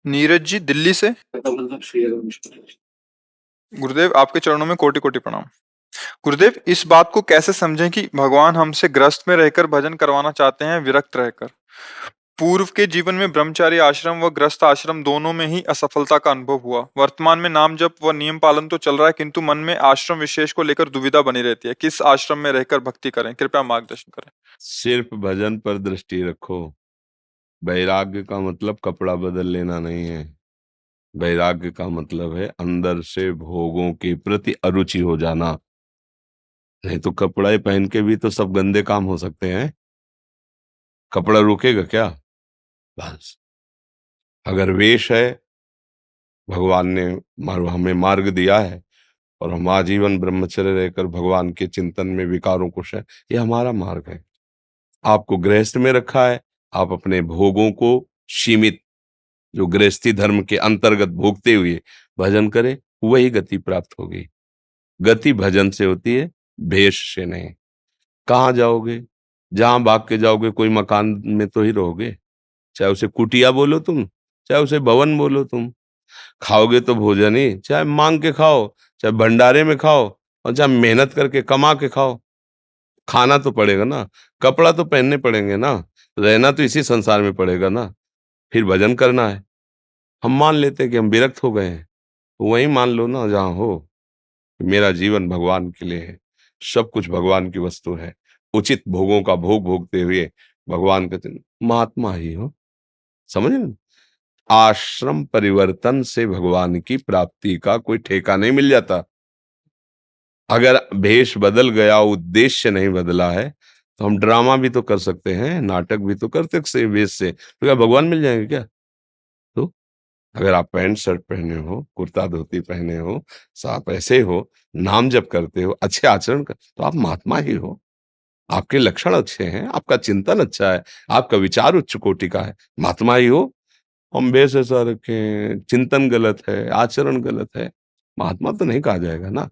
नीरज जी दिल्ली से। गुरुदेव आपके चरणों में कोटि कोटि प्रणाम। गुरुदेव इस बात को कैसे समझें कि भगवान हमसे ग्रस्त में रहकर भजन करवाना चाहते हैं विरक्त रहकर। पूर्व के जीवन में ब्रह्मचारी आश्रम व ग्रस्त आश्रम दोनों में ही असफलता का अनुभव हुआ। वर्तमान में नाम जप व नियम पालन तो चल रहा है किंतु मन में आश्रम विशेष को लेकर दुविधा बनी रहती है। किस आश्रम में रहकर भक्ति करें, कृपया मार्गदर्शन करें। सिर्फ भजन पर दृष्टि रखो। वैराग्य का मतलब कपड़ा बदल लेना नहीं है। वैराग्य का मतलब है अंदर से भोगों के प्रति अरुचि हो जाना। नहीं तो कपड़े पहन के भी तो सब गंदे काम हो सकते हैं। कपड़ा रोकेगा क्या? बस अगर वेश है, भगवान ने हमें मार्ग दिया है और हम आजीवन ब्रह्मचर्य रहकर भगवान के चिंतन में विकारों को ये हमारा मार्ग है। आपको गृहस्थ में रखा है, आप अपने भोगों को सीमित, जो गृहस्थी धर्म के अंतर्गत भोगते हुए भजन करें, वही गति प्राप्त होगी। गति भजन से होती है, भेष से नहीं। कहाँ जाओगे? जहां भाग के जाओगे कोई मकान में तो ही रहोगे। चाहे उसे कुटिया बोलो तुम, चाहे उसे भवन बोलो तुम। खाओगे तो भोजन ही, चाहे मांग के खाओ, चाहे भंडारे में खाओ, और चाहे मेहनत करके कमा के खाओ। खाना तो पड़ेगा ना, कपड़ा तो पहनने पड़ेंगे ना, रहना तो इसी संसार में पड़ेगा ना। फिर भजन करना है। हम मान लेते हैं कि हम विरक्त हो गए हैं, तो वहीं मान लो ना जहां हो कि मेरा जीवन भगवान के लिए है, सब कुछ भगवान की वस्तु है। उचित भोगों का भोग भोगते हुए भगवान का महात्मा ही हो। समझ रहे हैं? आश्रम परिवर्तन से भगवान की प्राप्ति का कोई ठेका नहीं मिल जाता। अगर भेष बदल गया, उद्देश्य नहीं बदला है, तो हम ड्रामा भी तो कर सकते हैं, नाटक भी तो करते से वेश से, तो क्या भगवान मिल जाएंगे क्या? तो अगर आप पैंट शर्ट पहने हो, कुर्ता धोती पहने हो, आप ऐसे हो, नाम जप करते हो, अच्छे आचरण कर, तो आप महात्मा ही हो। आपके लक्षण अच्छे हैं, आपका चिंतन अच्छा है, आपका विचार उच्च कोटि का है, महात्मा ही हो। हम वेश ऐसा रखें, चिंतन गलत है, आचरण गलत है, महात्मा तो नहीं कहा जाएगा ना।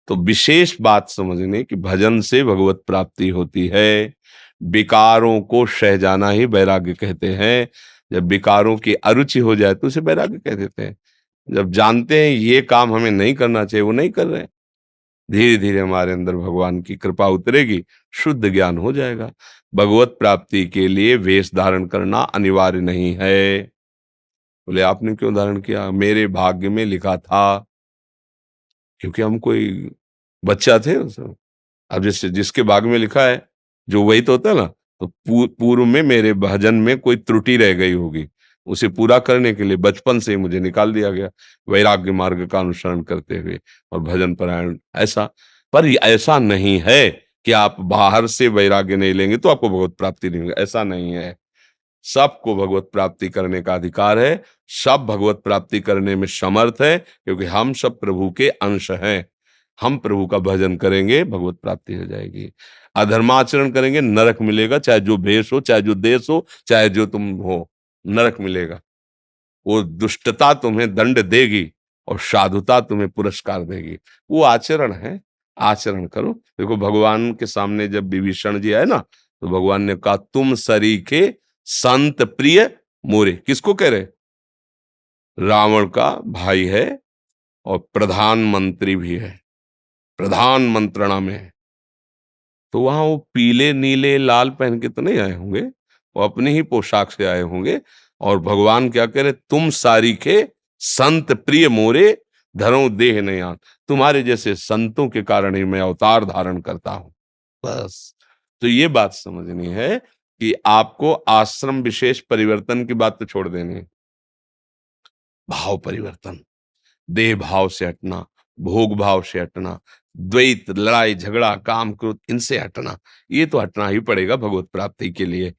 तो विशेष बात समझने की भजन से भगवत प्राप्ति होती है। विकारों को सह जाना ही वैराग्य कहते हैं। जब विकारों की अरुचि हो जाए तो उसे वैराग्य कह देते हैं। जब जानते हैं ये काम हमें नहीं करना चाहिए, वो नहीं कर रहे हैं, धीरे धीरे हमारे अंदर भगवान की कृपा उतरेगी, शुद्ध ज्ञान हो जाएगा। भगवत प्राप्ति के लिए वेश धारण करना अनिवार्य नहीं है। बोले आपने क्यों धारण किया? मेरे भाग्य में लिखा था, क्योंकि हम कोई बच्चा थे उस समय। अब जिसके भाग्य में लिखा है, जो वही तो होता है ना। तो पूर्व में मेरे भजन में कोई त्रुटि रह गई होगी, उसे पूरा करने के लिए बचपन से ही मुझे निकाल दिया गया, वैराग्य मार्ग का अनुसरण करते हुए और भजन परायण। ऐसा पर ऐसा नहीं है कि आप बाहर से वैराग्य नहीं लेंगे तो आपको भगवत प्राप्ति नहीं होगी, ऐसा नहीं है। सबको भगवत प्राप्ति करने का अधिकार है, सब भगवत प्राप्ति करने में समर्थ है, क्योंकि हम सब प्रभु के अंश हैं। हम प्रभु का भजन करेंगे, भगवत प्राप्ति हो जाएगी। अधर्माचरण करेंगे, नरक मिलेगा, चाहे जो भेष हो, चाहे जो देश हो, चाहे जो तुम हो, नरक मिलेगा। वो दुष्टता तुम्हें दंड देगी और साधुता तुम्हें पुरस्कार देगी। वो आचरण है, आचरण करो। देखो भगवान के सामने जब विभीषण जी आए ना, तो भगवान ने कहा तुम सरीखे संत प्रिय मोरे। किसको कह रहे? रावण का भाई है और प्रधानमंत्री भी है, प्रधान मंत्रणा में है। तो वहां वो पीले नीले लाल पहन के तो नहीं आए होंगे, वो अपनी ही पोशाक से आए होंगे। और भगवान क्या कह रहे? तुम सारीखे संत प्रिय मोरे, धरो देह नयान। तुम्हारे जैसे संतों के कारण ही मैं अवतार धारण करता हूं। बस। तो ये बात समझनी है कि आपको आश्रम विशेष परिवर्तन की बात तो छोड़ देनी है। भाव परिवर्तन, देह भाव से हटना, भोग भाव से हटना, द्वैत, लड़ाई झगड़ा, काम क्रोध, इनसे हटना। ये तो हटना ही पड़ेगा भगवत प्राप्ति के लिए।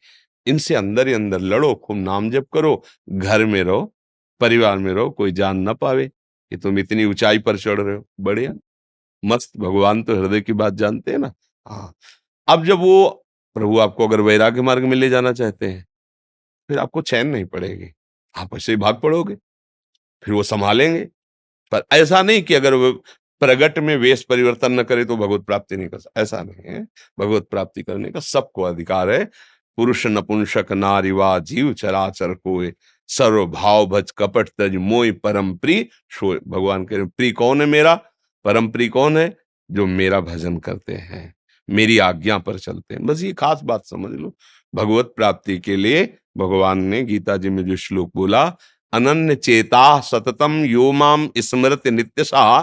इनसे अंदर ही अंदर लड़ो, खूब नाम जप करो, घर में रहो, परिवार में रहो, कोई जान ना पावे कि तुम इतनी ऊंचाई पर चढ़ रहे हो। बढ़िया, मस्त। भगवान तो हृदय की बात जानते हैं ना। हाँ। अब जब वो प्रभु आपको अगर वैराग्य मार्ग में ले जाना चाहते हैं, फिर आपको चैन नहीं पड़ेगी, आप ऐसे ही भाग पड़ोगे, फिर वो संभालेंगे। पर ऐसा नहीं कि अगर वो प्रगट में वेश परिवर्तन न करे तो भगवत प्राप्ति नहीं कर सकता, ऐसा नहीं है। भगवत प्राप्ति करने का सबको अधिकार है। पुरुष नपुंसक नारी वा जीव चराचर कोय, सर्वभाव भज कपट तज मोय परम प्रिय सोय। भगवान कह रहे प्रिय कौन है मेरा, परम प्रिय कौन है, जो मेरा भजन करते हैं, मेरी आज्ञा पर चलते हैं। बस ये खास बात समझ लो। भगवत प्राप्ति के लिए भगवान ने गीता जी में जो श्लोक बोला, अनन्य चेता सततम यो माम स्मरति नित्यशः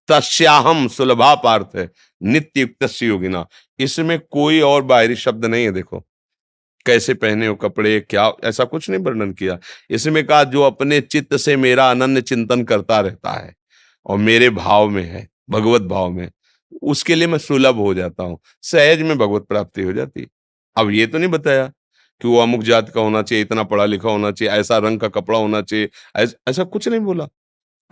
तस्याहम सुलभा पार्थ नित्य युक्त योगिना। इसमें कोई और बाहरी शब्द नहीं है। देखो कैसे पहने हो कपड़े, क्या, ऐसा कुछ नहीं वर्णन किया। इसमें कहा जो अपने चित्त से मेरा अनन्य चिंतन करता रहता है और मेरे भाव में है, भगवत भाव में, उसके लिए मैं सुलभ हो जाता हूं, सहज में भगवत प्राप्ति हो जाती। अब ये तो नहीं बताया कि वो अमुक जात का होना चाहिए, इतना पढ़ा लिखा होना चाहिए, ऐसा रंग का कपड़ा होना चाहिए, ऐसा कुछ नहीं बोला।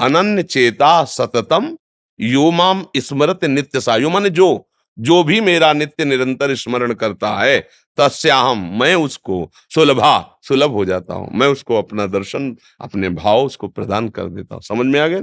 अनन्य चेता सततम यो माम स्मरत नित्य सा, यो माने जो भी मेरा नित्य निरंतर स्मरण करता है, तस्याहम मैं उसको सुलभ हो जाता हूं, मैं उसको अपना दर्शन, अपने भाव उसको प्रदान कर देता हूं। समझ में आ गया?